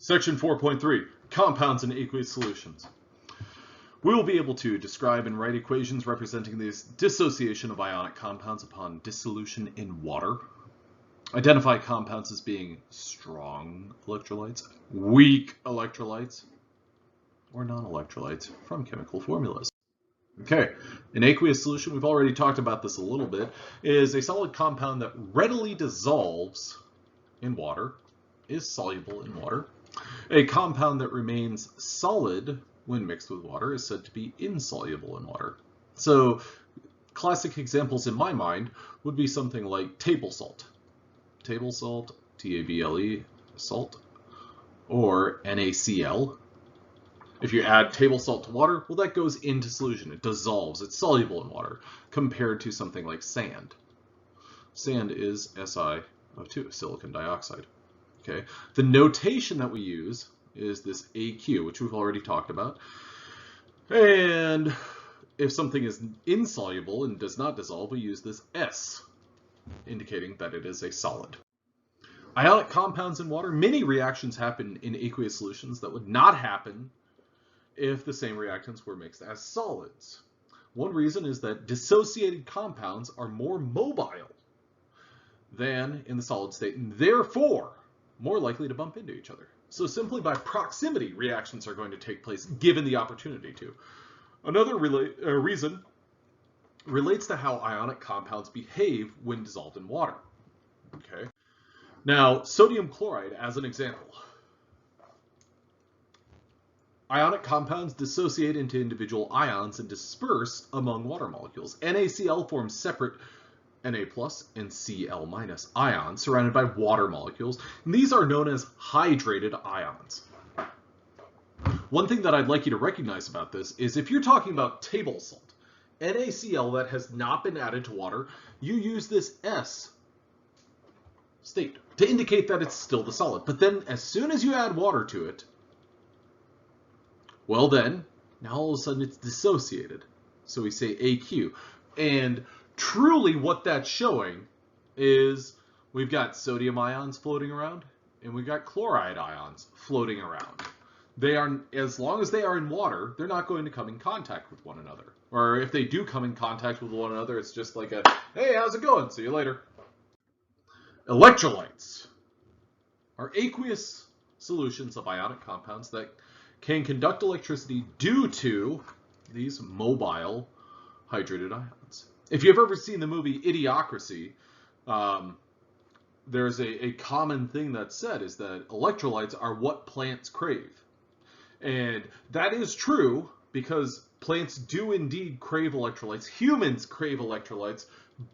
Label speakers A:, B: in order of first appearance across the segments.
A: Section 4.3, Compounds and Aqueous Solutions. We will be able to describe and write equations representing the dissociation of ionic compounds upon dissolution in water. Identify compounds as being strong electrolytes, weak electrolytes, or non-electrolytes from chemical formulas. Okay, an aqueous solution, we've already talked about this a little bit, is a solid compound that readily dissolves in water, is soluble in water. A compound that remains solid when mixed with water is said to be insoluble in water. So classic examples in my mind would be something like table salt. Table salt, TABLE, salt, or NaCl. If you add table salt to water, well, that goes into solution. It dissolves. It's soluble in water compared to something like sand. Sand is SiO2, silicon dioxide. Okay. The notation that we use is this AQ, which we've already talked about. And if something is insoluble and does not dissolve, we use this S, indicating that it is a solid. Ionic compounds in water, many reactions happen in aqueous solutions that would not happen if the same reactants were mixed as solids. One reason is that dissociated compounds are more mobile than in the solid state, and therefore more likely to bump into each other. So simply by proximity, reactions are going to take place given the opportunity to. Another reason relates to how ionic compounds behave when dissolved in water. Okay. Now, sodium chloride as an example. Ionic compounds dissociate into individual ions and disperse among water molecules. NaCl forms separate Na+ and Cl- ions surrounded by water molecules, and these are known as hydrated ions. One thing that I'd like you to recognize about this is if you're talking about table salt, NaCl that has not been added to water, you use this S state to indicate that it's still the solid. But then as soon as you add water to it, well then, now all of a sudden it's dissociated. So we say AQ. And truly what that's showing is we've got sodium ions floating around and we've got chloride ions floating around. They are, as long as they are in water, they're not going to come in contact with one another. Or if they do come in contact with one another, it's just like a, hey, how's it going? See you later. Electrolytes are aqueous solutions of ionic compounds that can conduct electricity due to these mobile hydrated ions. If you've ever seen the movie Idiocracy, there's a common thing that's said is that electrolytes are what plants crave. And that is true because plants do indeed crave electrolytes. Humans crave electrolytes,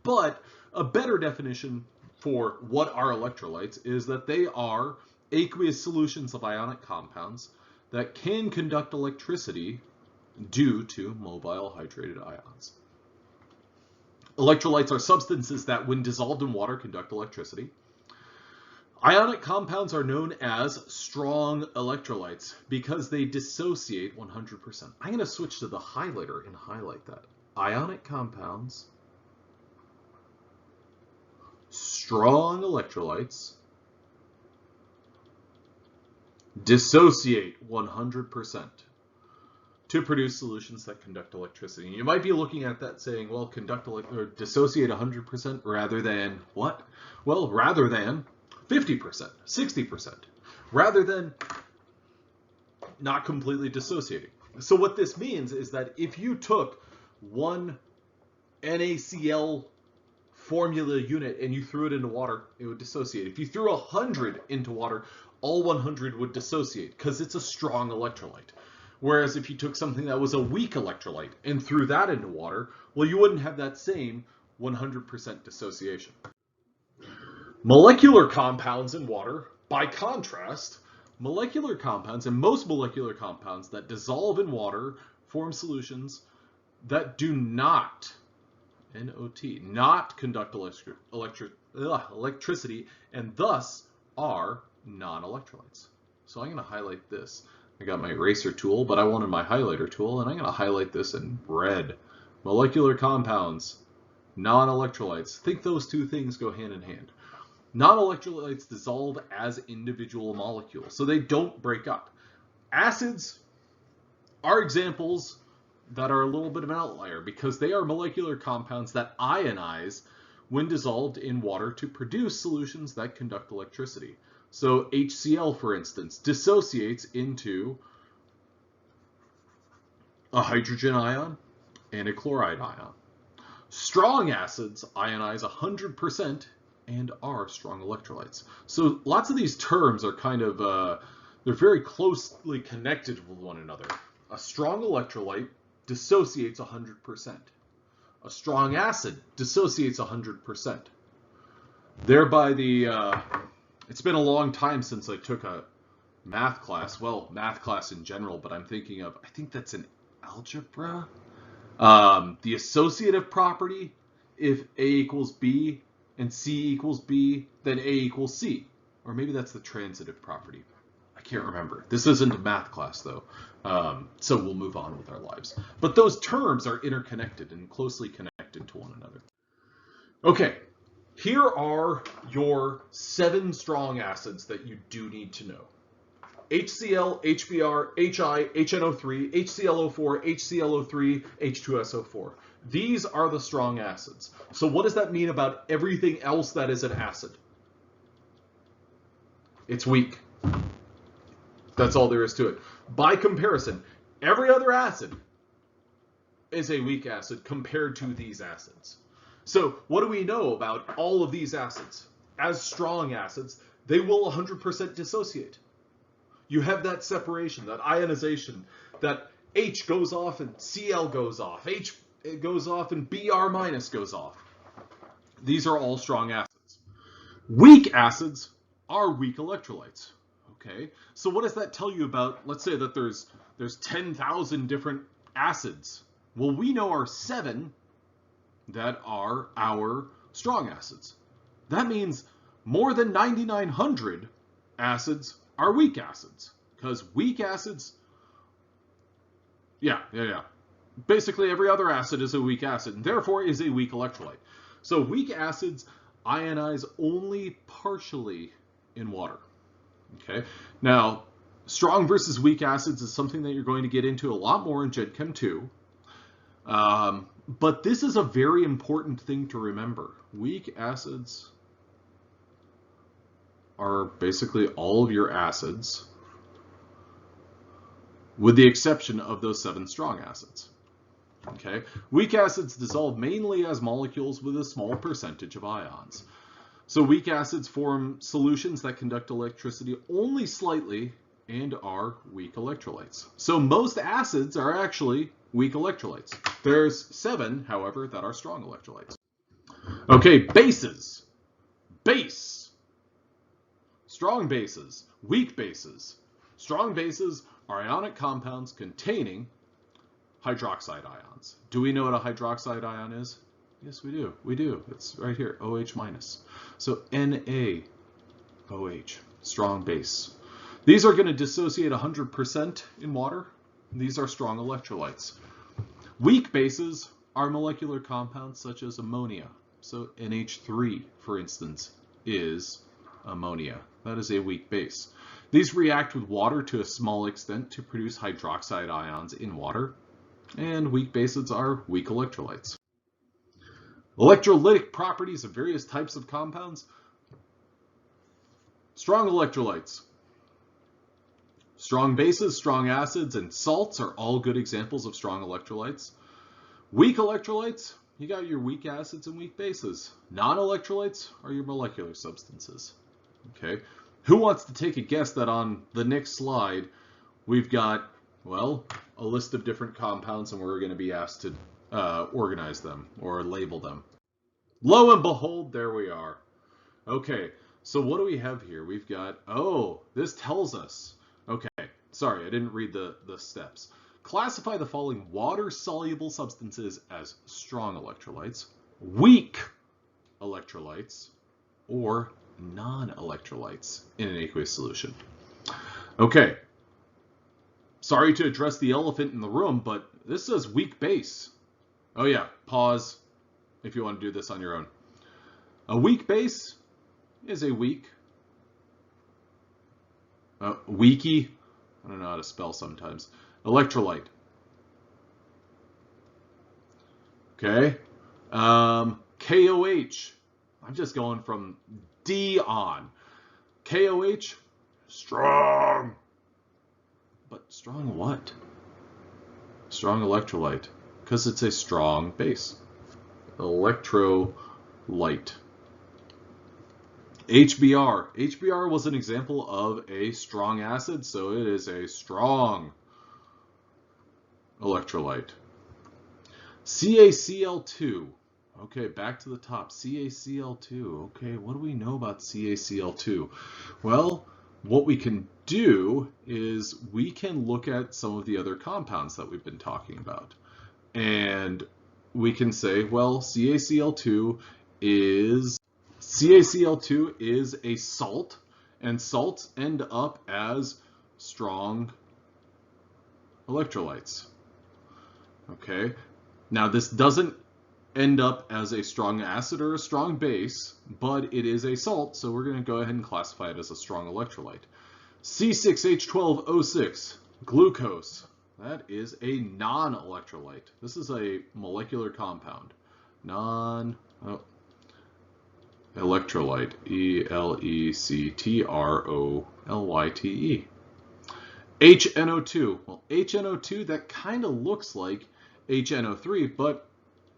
A: but a better definition for what are electrolytes is that they are aqueous solutions of ionic compounds that can conduct electricity due to mobile hydrated ions. Electrolytes are substances that, when dissolved in water, conduct electricity. Ionic compounds are known as strong electrolytes because they dissociate 100%. I'm going to switch to the highlighter and highlight that. Ionic compounds, strong electrolytes, dissociate 100% to produce solutions that conduct electricity. You might be looking at that saying, well, dissociate 100% rather than what? Well, rather than 50%, 60%, rather than not completely dissociating. So what this means is that if you took one NaCl formula unit and you threw it into water, it would dissociate. If you threw 100 into water, all 100 would dissociate because it's a strong electrolyte. Whereas if you took something that was a weak electrolyte and threw that into water, well, you wouldn't have that same 100% dissociation. Molecular compounds in water, by contrast, molecular compounds and most molecular compounds that dissolve in water form solutions that do not, not conduct electricity and thus are non-electrolytes. So I'm going to highlight this. I got my eraser tool, but I wanted my highlighter tool, and I'm going to highlight this in red. Molecular compounds, non-electrolytes. Think those two things go hand in hand. Non-electrolytes dissolve as individual molecules, so they don't break up. Acids are examples that are a little bit of an outlier because they are molecular compounds that ionize when dissolved in water to produce solutions that conduct electricity. So HCl, for instance, dissociates into a hydrogen ion and a chloride ion. Strong acids ionize 100% and are strong electrolytes. So lots of these terms are kind of, they're very closely connected with one another. A strong electrolyte dissociates 100%. A strong acid dissociates 100%. Thereby it's been a long time since I took a math class, well, math class in general, but I'm thinking of, I think that's an algebra. The associative property, if A equals B and C equals B, then A equals C. Or maybe that's the transitive property. I can't remember. This isn't a math class, though, so we'll move on with our lives. But those terms are interconnected and closely connected to one another. Okay, here are your 7 strong acids that you do need to know. HCl, HBr, HI, HNO3, HClO4, HClO3, H2SO4. These are the strong acids. So what does that mean about everything else that is an acid? It's weak. That's all there is to it. By comparison, every other acid is a weak acid compared to these acids. So what do we know about all of these acids? As strong acids, they will 100% dissociate. You have that separation, that ionization, that H goes off and Cl goes off, H goes off and Br minus goes off. These are all strong acids. Weak acids are weak electrolytes. Okay, so what does that tell you about, let's say that there's 10,000 different acids. Well, we know our 7 that are our strong acids. That means more than 9,900 acids are weak acids, because weak acids, basically every other acid is a weak acid, and therefore is a weak electrolyte. So weak acids ionize only partially in water. Okay, now strong versus weak acids is something that you're going to get into a lot more in Gen Chem 2. But this is a very important thing to remember. Weak acids are basically all of your acids, with the exception of those 7 strong acids. Okay, weak acids dissolve mainly as molecules with a small percentage of ions. So weak acids form solutions that conduct electricity only slightly and are weak electrolytes. So most acids are actually weak electrolytes. There's 7, however, that are strong electrolytes. Okay, bases. Base. Strong bases, weak bases. Strong bases are ionic compounds containing hydroxide ions. Do we know what a hydroxide ion is? Yes, we do. We do. It's right here, OH minus. So NaOH, strong base. These are going to dissociate 100% in water. These are strong electrolytes. Weak bases are molecular compounds such as ammonia. So NH3, for instance, is ammonia. That is a weak base. These react with water to a small extent to produce hydroxide ions in water. And weak bases are weak electrolytes. Electrolytic properties of various types of compounds. Strong electrolytes. Strong bases, strong acids, and salts are all good examples of strong electrolytes. Weak electrolytes, you got your weak acids and weak bases. Non-electrolytes are your molecular substances. Okay, who wants to take a guess that on the next slide we've got, well, a list of different compounds and we're going to be asked to organize them or label them. Lo and behold, there we are. Okay, so what do we have here? We've got, oh, this tells us. Okay, sorry, I didn't read the steps. Classify the following water-soluble substances as strong electrolytes, weak electrolytes, or non-electrolytes in an aqueous solution. Okay, sorry to address the elephant in the room, but this says weak base. Oh yeah, pause if you want to do this on your own. A weak base is a weak, weaky, I don't know how to spell sometimes, electrolyte. Okay, KOH, I'm just going from D on. KOH, strong. But strong what? Strong electrolyte, because it's a strong base. Electrolyte. HBr. HBr was an example of a strong acid, so it is a strong electrolyte. CaCl2. Okay, back to the top. CaCl2. Okay, what do we know about CaCl2? Well, what we can do is we can look at some of the other compounds that we've been talking about. And we can say, well, CaCl2 is a salt, and salts end up as strong electrolytes. Okay, now this doesn't end up as a strong acid or a strong base, but it is a salt, so we're going to go ahead and classify it as a strong electrolyte. C6H12O6, glucose. That is a non-electrolyte. This is a molecular compound. Electrolyte. Electrolyte. HNO2. Well, HNO2, that kind of looks like HNO3, but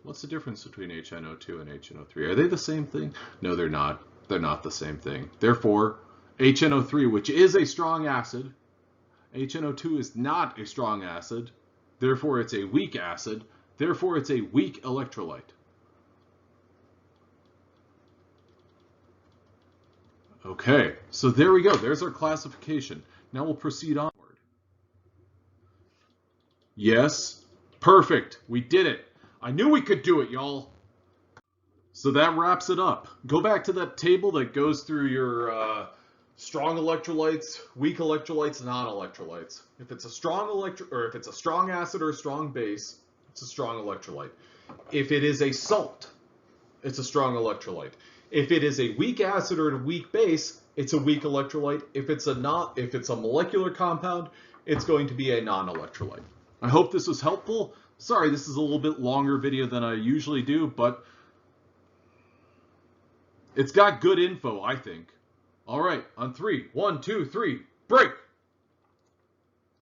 A: what's the difference between HNO2 and HNO3? Are they the same thing? No, they're not. They're not the same thing. Therefore, HNO3, which is a strong acid, HNO2 is not a strong acid. Therefore, it's a weak acid. Therefore, it's a weak electrolyte. Okay, so there we go. There's our classification. Now we'll proceed onward. Yes, perfect. We did it. I knew we could do it, y'all. So that wraps it up. Go back to that table that goes through your strong electrolytes, weak electrolytes, non-electrolytes. If it's a strong if it's a strong acid or a strong base, it's a strong electrolyte. If it is a salt, it's a strong electrolyte. If it is a weak acid or a weak base, it's a weak electrolyte. If it's a molecular compound, it's going to be a non-electrolyte. I hope this was helpful. Sorry, this is a little bit longer video than I usually do, but it's got good info, I think. All right, on 3, 1, 2, 3, break!